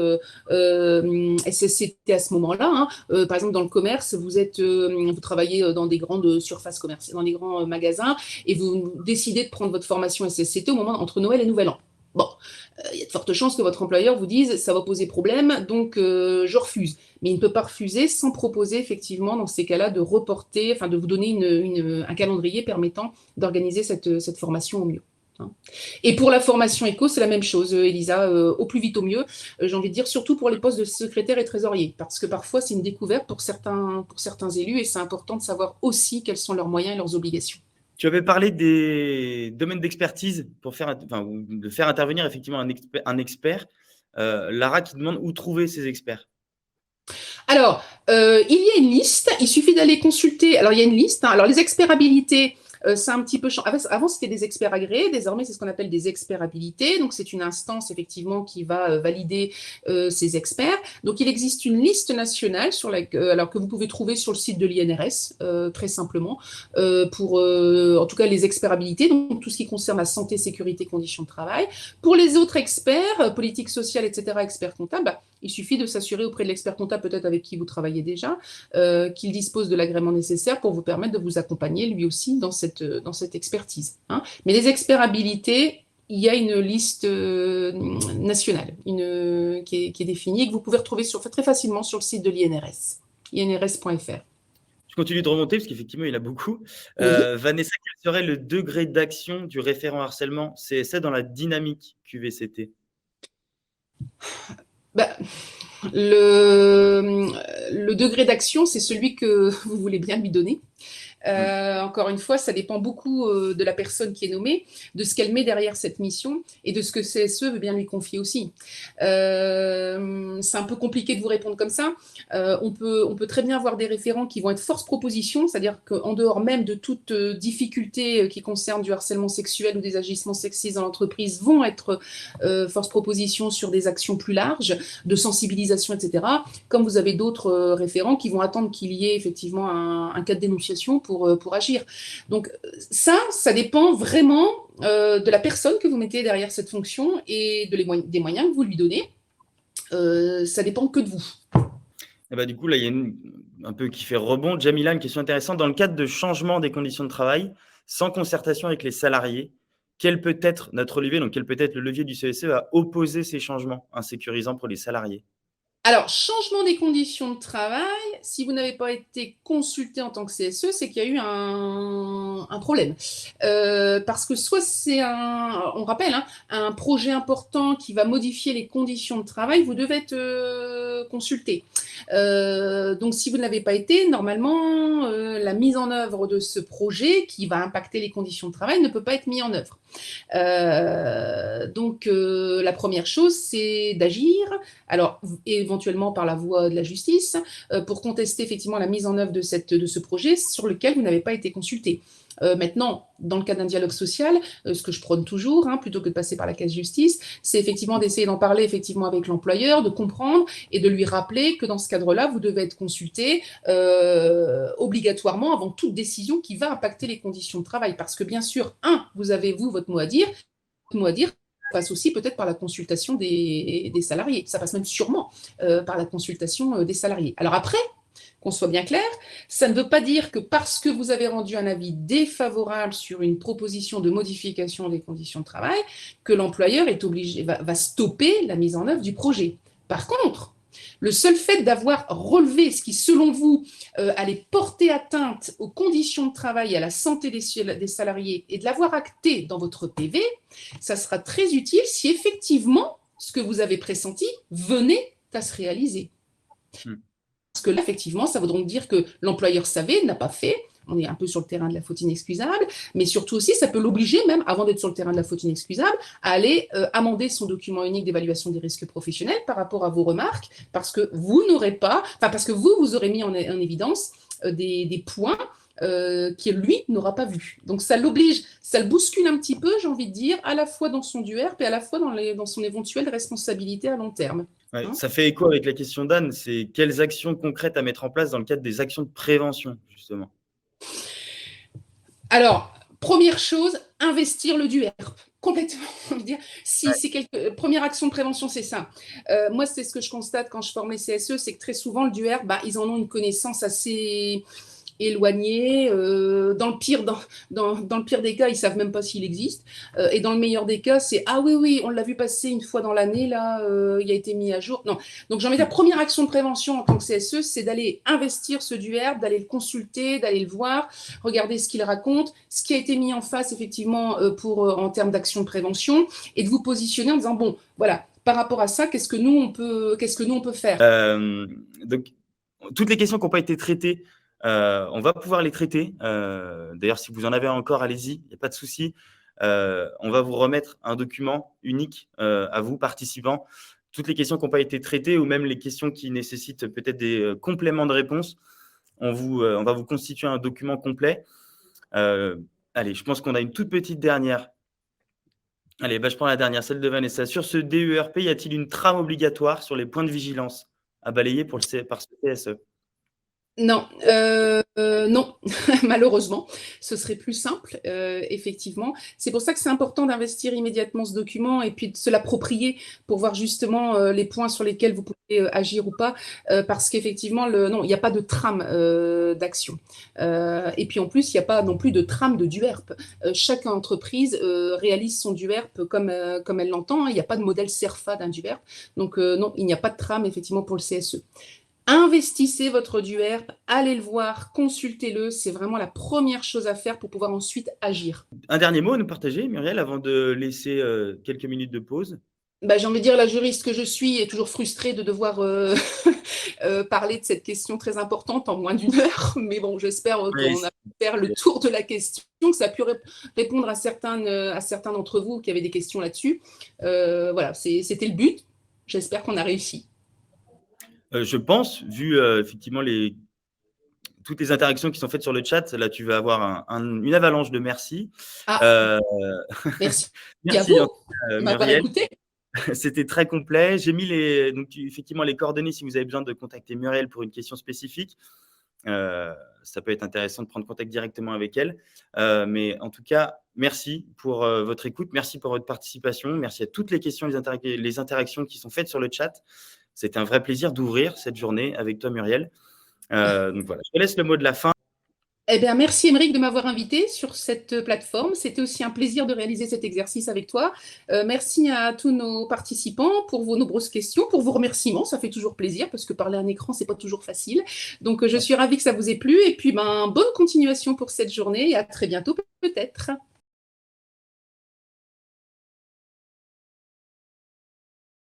SSCT à ce moment-là. Par exemple, dans le commerce, vous travaillez dans des grandes surfaces commerciales, dans des grands magasins, et vous décidez de prendre votre formation SSCT au moment entre Noël et Nouvel An. Bon, il y a de fortes chances que votre employeur vous dise ça va poser problème, donc je refuse. Mais il ne peut pas refuser sans proposer effectivement dans ces cas-là de reporter, enfin de vous donner un calendrier permettant d'organiser cette formation au mieux. Et pour la formation éco, c'est la même chose, Elisa, au plus vite au mieux, j'ai envie de dire, surtout pour les postes de secrétaire et trésorier, parce que parfois c'est une découverte pour certains élus et c'est important de savoir aussi quels sont leurs moyens et leurs obligations. Tu avais parlé des domaines d'expertise de faire intervenir effectivement un expert. Lara qui demande où trouver ces experts. Alors, il y a une liste, il suffit d'aller consulter. Alors, il y a une liste. Alors, les experts habilités, Ça a un petit peu changé. Avant, c'était des experts agréés. Désormais, c'est ce qu'on appelle des experts habilités. Donc, c'est une instance, effectivement, qui va valider ces experts. Donc, il existe une liste nationale alors que vous pouvez trouver sur le site de l'INRS, très simplement, pour, en tout cas, les experts habilités, donc tout ce qui concerne la santé, sécurité, conditions de travail. Pour les autres experts, politique sociale, etc., experts comptables, bah, il suffit de s'assurer auprès de l'expert comptable, peut-être avec qui vous travaillez déjà, qu'il dispose de l'agrément nécessaire pour vous permettre de vous accompagner lui aussi dans cette expertise. Hein. Mais les experts habilités, il y a une liste nationale qui est définie et que vous pouvez retrouver très facilement sur le site de l'INRS, inrs.fr. Je continue de remonter parce qu'effectivement, il y en a beaucoup. Oui. Vanessa, quel serait le degré d'action du référent harcèlement CSE dans la dynamique QVCT? Bah, le degré d'action, c'est celui que vous voulez bien lui donner. Encore une fois, ça dépend beaucoup de la personne qui est nommée, de ce qu'elle met derrière cette mission et de ce que CSE veut bien lui confier aussi. C'est un peu compliqué de vous répondre comme ça. On peut très bien avoir des référents qui vont être force-proposition, c'est-à-dire qu'en dehors même de toute difficulté qui concerne du harcèlement sexuel ou des agissements sexistes dans l'entreprise, vont être force-proposition sur des actions plus larges, de sensibilisation, etc. Comme vous avez d'autres référents qui vont attendre qu'il y ait effectivement un cas de dénonciation pour agir. Donc ça dépend vraiment de la personne que vous mettez derrière cette fonction et des moyens que vous lui donnez. Ça dépend que de vous. Et bah, du coup, là, il y a un peu qui fait rebond. Jamila, une question intéressante. Dans le cadre de changement des conditions de travail, sans concertation avec les salariés, quel peut être notre levier, donc quel peut être le levier du CSE à opposer ces changements insécurisants pour les salariés? Alors, changement des conditions de travail, si vous n'avez pas été consulté en tant que CSE, c'est qu'il y a eu un problème. Parce que soit c'est on rappelle, hein, un projet important qui va modifier les conditions de travail, vous devez être consulté. Donc, si vous ne l'avez pas été, normalement, la mise en œuvre de ce projet qui va impacter les conditions de travail ne peut pas être mise en œuvre. Donc, la première chose, c'est d'agir, alors éventuellement par la voie de la justice, pour contester effectivement la mise en œuvre de ce projet sur lequel vous n'avez pas été consulté. Maintenant, dans le cadre d'un dialogue social, ce que je prône toujours, hein, plutôt que de passer par la case justice, c'est effectivement d'essayer d'en parler effectivement avec l'employeur, de comprendre et de lui rappeler que dans ce cadre-là, vous devez être consulté obligatoirement avant toute décision qui va impacter les conditions de travail. Parce que bien sûr, vous avez, vous, votre mot à dire, passe aussi peut-être par la consultation des salariés. Ça passe même sûrement par la consultation des salariés. Alors après, qu'on soit bien clair, ça ne veut pas dire que parce que vous avez rendu un avis défavorable sur une proposition de modification des conditions de travail, que l'employeur est obligé, va stopper la mise en œuvre du projet. Par contre, le seul fait d'avoir relevé ce qui, selon vous, allait porter atteinte aux conditions de travail et à la santé des salariés et de l'avoir acté dans votre PV, ça sera très utile si effectivement ce que vous avez pressenti venait à se réaliser. Parce que là, effectivement, ça veut donc dire que l'employeur savait, n'a pas fait. On est un peu sur le terrain de la faute inexcusable, mais surtout aussi, ça peut l'obliger, même avant d'être sur le terrain de la faute inexcusable, à aller amender son document unique d'évaluation des risques professionnels par rapport à vos remarques, parce que vous n'aurez pas, enfin, parce que vous aurez mis en évidence des points qui, lui, n'aura pas vu. Donc, ça l'oblige, ça le bouscule un petit peu, j'ai envie de dire, à la fois dans son DUERP et à la fois dans son éventuelle responsabilité à long terme. Ouais, ça fait écho avec la question d'Anne, c'est quelles actions concrètes à mettre en place dans le cadre des actions de prévention, justement? Alors, première chose, investir le DUERP. Complètement, on veut dire. Si c'est première action de prévention, c'est ça. Moi, c'est ce que je constate quand je forme les CSE, c'est que très souvent, le DUERP, ils en ont une connaissance assez éloignés. Dans le pire des cas, ils savent même pas s'il existe. Et dans le meilleur des cas, c'est ah oui, on l'a vu passer une fois dans l'année, là, il a été mis à jour. Non. Donc j'ai envie de dire, première action de prévention en tant que CSE, c'est d'aller investir ce DUERP, d'aller le consulter, d'aller le voir, regarder ce qu'il raconte, ce qui a été mis en face effectivement en termes d'action de prévention, et de vous positionner en disant bon, voilà, par rapport à ça, qu'est-ce que nous on peut faire? Donc, toutes les questions qui n'ont pas été traitées, on va pouvoir les traiter. D'ailleurs, si vous en avez encore, allez-y, il n'y a pas de souci. On va vous remettre un document unique à vous, participants. Toutes les questions qui n'ont pas été traitées ou même les questions qui nécessitent peut-être des compléments de réponse, on va vous constituer un document complet Allez, je pense qu'on a une toute petite dernière. Allez, bah, je prends la dernière, celle de Vanessa. Sur ce DERP, y a-t-il une trame obligatoire sur les points de vigilance à balayer par ce CSE? Non, non, malheureusement, ce serait plus simple, effectivement. C'est pour ça que c'est important d'investir immédiatement ce document et puis de se l'approprier pour voir justement les points sur lesquels vous pouvez agir ou pas, parce qu'effectivement, non, il n'y a pas de trame d'action. Et puis en plus, il n'y a pas non plus de trame de DUERP. Chaque entreprise réalise son DUERP comme elle l'entend. Il n'y a pas de modèle CERFA d'un DUERP. Donc non, il n'y a pas de trame effectivement pour le CSE. Investissez votre DUERP, allez le voir, consultez-le. C'est vraiment la première chose à faire pour pouvoir ensuite agir. Un dernier mot à nous partager, Muriel, avant de laisser quelques minutes de pause? Bah, j'ai envie de dire, la juriste que je suis est toujours frustrée de devoir parler de cette question très importante en moins d'une heure. Mais bon, j'espère qu'on a pu faire le tour de la question, que ça a pu répondre à certains d'entre vous qui avaient des questions là-dessus. Voilà, c'était le but. J'espère qu'on a réussi. Je pense, vu effectivement toutes les interactions qui sont faites sur le chat, là, tu vas avoir une avalanche de merci. Ah, merci, merci à vous de m'avoir Muriel. écouté. C'était très complet. J'ai mis donc, effectivement les coordonnées si vous avez besoin de contacter Muriel pour une question spécifique. Ça peut être intéressant de prendre contact directement avec elle. Mais en tout cas, merci pour votre écoute. Merci pour votre participation. Merci à toutes les questions, les interactions qui sont faites sur le chat. C'était un vrai plaisir d'ouvrir cette journée avec toi, Muriel. Donc voilà, je te laisse le mot de la fin. Eh bien, merci Émeric de m'avoir invité sur cette plateforme. C'était aussi un plaisir de réaliser cet exercice avec toi. Merci à tous nos participants pour vos nombreuses questions, pour vos remerciements. Ça fait toujours plaisir parce que parler à un écran, c'est pas toujours facile. Donc, je suis ravie que ça vous ait plu. Et puis, bonne continuation pour cette journée et à très bientôt peut-être.